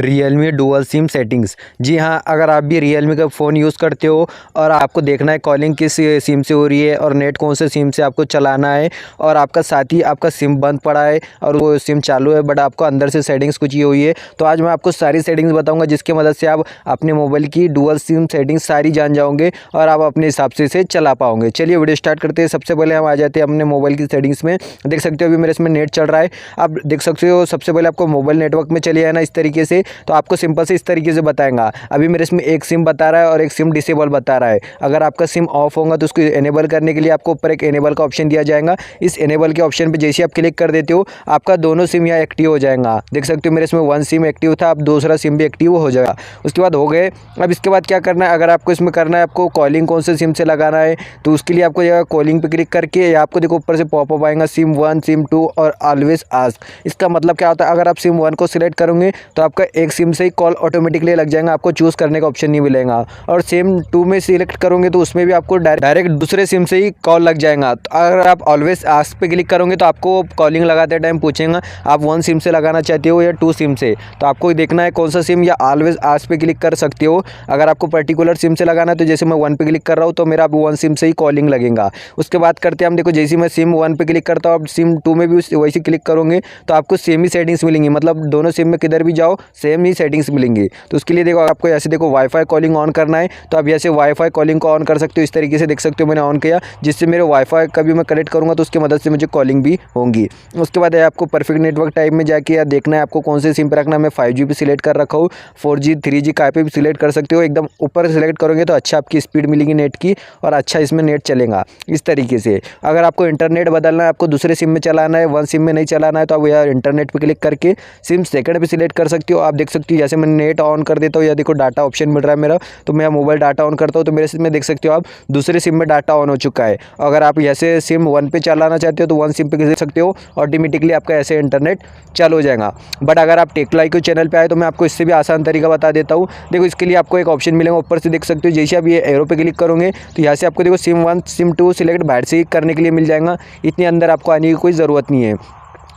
Realme dual SIM settings. जी हाँ, अगर आप भी रियलमी का फ़ोन यूज़ करते हो और आपको देखना है कॉलिंग किस सिम से हो रही है और नेट कौन से सिम से आपको चलाना है, और आपका साथी आपका सिम बंद पड़ा है और वो सिम चालू है बट आपको अंदर से सेटिंग्स कुछ ये हुई है, तो आज मैं आपको सारी सेटिंग्स बताऊंगा जिसकी मदद से आप अपने मोबाइल की डुअल सिम सेटिंग्स सारी जान जाओगे और आप अपने हिसाब से इसे चला पाओगे। चलिए वीडियो स्टार्ट करते हैं। सबसे पहले हम आ जाते हैं अपने मोबाइल की सेटिंग्स में। देख सकते हो अभी मेरे इसमें नेट चल रहा है, आप देख सकते हो। सबसे पहले आपको मोबाइल नेटवर्क में चलिए आना इस तरीके से, तो आपको सिंपल से इस तरीके से बताएगा। अभी मेरे इसमें एक सिम बता रहा है और एक सिम डिसेबल बता रहा है। अगर आपका सिम ऑफ होगा तो उसको इनेबल करने के लिए आपको ऊपर एक इनेबल का ऑप्शन दिया जाएगा। इस इनेबल के ऑप्शन पे जैसे आप क्लिक कर देते हो आपका दोनों सिम यहाँ एक्टिव हो जाएगा। देख सकते हो मेरे इसमें वन सिम एक्टिव था, अब दूसरा सिम भी एक्टिव हो जाएगा। उसके बाद हो गए। अब इसके बाद क्या करना है, अगर आपको इसमें करना है आपको कॉलिंग कौन से सिम से लगाना है, तो उसके लिए आपको यहाँ कॉलिंग पे क्लिक करके आपको देखो ऊपर से पॉपअप आएगा सिम 1 सिम 2 और ऑलवेज आस्क। इसका मतलब क्या होता है, अगर आप सिम 1 को सिलेक्ट करोगे तो आपका एक सिम से ही कॉल ऑटोमेटिकली लग जाएगा, आपको चूज़ करने का ऑप्शन नहीं मिलेगा। और सिम 2 में सिलेक्ट करोगे तो उसमें भी आपको डायरेक्ट दूसरे सिम से ही कॉल लग जाएगा। तो अगर आप ऑलवेज आस्क पे क्लिक करोगे तो आपको कॉलिंग लगाते टाइम पूछेगा आप 1 सिम से लगाना चाहते हो या 2 सिम से, तो आपको देखना है कौन सा सिम, या ऑलवेज आस्क पे क्लिक कर सकते हो। अगर आपको पर्टिकुलर सिम से लगाना है तो जैसे मैं 1 पे क्लिक कर रहा हूँ तो मेरा 1 सिम से ही कॉलिंग लगेगा। उसके बाद करते हैं हम, देखो जैसे मैं सिम 1 पे क्लिक करता हूँ, आप सिम 2 में भी वैसे क्लिक करोगे तो आपको सेम ही सेटिंग्स मिलेंगी, मतलब दोनों सिम में किधर भी जाओ सेम ही सेटिंग्स मिलेंगी। तो उसके लिए देखो आपको ऐसे देखो वाईफाई कॉलिंग ऑन करना है, तो आप ऐसे वाईफाई कॉलिंग को ऑन कर सकते हो। इस तरीके से देख सकते हो मैंने ऑन किया, जिससे मेरे वाईफाई कभी मैं कनेक्ट करूँगा तो उसकी मदद से मुझे कॉलिंग भी होंगी। उसके बाद आपको परफेक्ट नेटवर्क टाइप में जाके देखना है आपको कौन से सिम पर रखना है। मैं 5G पे सिलेक्ट कर रखा हूँ, 4G 3G का पे भी सिलेक्ट कर सकते हो। एकदम ऊपर सिलेक्ट करोगे तो अच्छा आपकी स्पीड मिलेगी नेट की और अच्छा इसमें नेट चलेगा इस तरीके से। अगर आपको इंटरनेट बदलना है, आपको दूसरे सिम में चलाना है, 1 सिम में नहीं चलाना है, तो आप यार इंटरनेट पे क्लिक करके सिम सेकंड पे सिलेक्ट कर सकते हो। आप देख सकते हो जैसे मैं नेट ऑन कर देता हूँ या देखो डाटा ऑप्शन मिल रहा है मेरा, तो मैं मोबाइल डाटा ऑन करता हूँ तो मेरे सिम में देख सकते हो आप दूसरे सिम में डाटा ऑन हो चुका है। अगर आप ऐसे सिम 1 पे चलाना चाहते हो तो 1 सिम पे क्लिक सकते हो, ऑटोमेटिकली आपका ऐसे इंटरनेट चालू हो जाएगा। बट अगर आप टेक लाइक चैनल पे आए तो मैं आपको इससे भी आसान तरीका बता देता हूँ। देखो इसके लिए आपको एक ऑप्शन मिलेगा ऊपर से, देख सकते हो जैसे आप ये एरो पे क्लिक करोगे तो यहाँ से आपको देखो सिम 1 सिम 2 सिलेक्ट बाहर से ही करने के लिए मिल जाएगा। इतने अंदर आपको आने की कोई ज़रूरत नहीं है,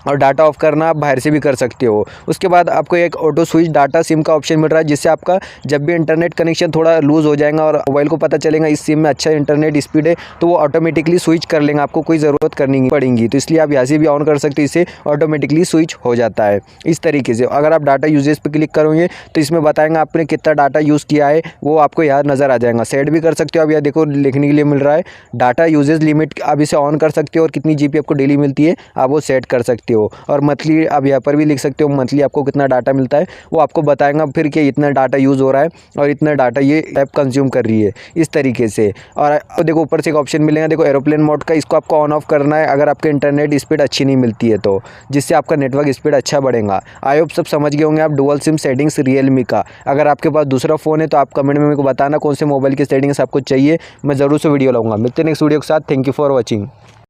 और डाटा ऑफ करना आप बाहर से भी कर सकते हो। उसके बाद आपको एक ऑटो स्विच डाटा सिम का ऑप्शन मिल रहा है, जिससे आपका जब भी इंटरनेट कनेक्शन थोड़ा लूज़ हो जाएगा और मोबाइल को पता चलेगा इस सिम में अच्छा इंटरनेट स्पीड है, तो वो ऑटोमेटिकली स्विच कर लेंगे, आपको कोई ज़रूरत करनी नहीं पड़ेगी। तो इसलिए आप यहाँ से भी ऑन कर सकते हो, इससे ऑटोमेटिकली स्विच हो जाता है इस तरीके से। अगर आप डाटा यूजेज पर क्लिक करोगे तो इसमें बताएंगे आपने कितना डाटा यूज़ किया है, वो आपको यहाँ नज़र आ जाएगा। सेट भी कर सकते हो, अब यहाँ देखो लिखने के लिए मिल रहा है डाटा यूजेज लिमिट, आप इसे ऑन कर सकते हो और कितनी GB आपको डेली मिलती है आप वो सेट कर सकते हो। और मंथली आप यहाँ पर भी लिख सकते हो मंथली आपको कितना डाटा मिलता है, वो आपको बताएगा फिर कि इतना डाटा यूज़ हो रहा है और इतना डाटा ये ऐप कंज्यूम कर रही है इस तरीके से। और देखो ऊपर से एक ऑप्शन मिलेगा देखो एरोप्लेन मोड का, इसको आपको ऑन ऑफ करना है अगर आपके इंटरनेट स्पीड अच्छी नहीं मिलती है तो, जिससे आपका नेटवर्क स्पीड अच्छा बढ़ेगा। आई होप सब समझ गए होंगे आप डुअल सिम सेटिंग्स रियलमी का। अगर आपके पास दूसरा फ़ोन है तो आप कमेंट में मेरे को बताना कौन से मोबाइल की सेटिंग्स आपको चाहिए, मैं ज़रूर से वीडियो लाऊंगा। मिलते हैं नेक्स्ट वीडियो के साथ। Thank you for watching.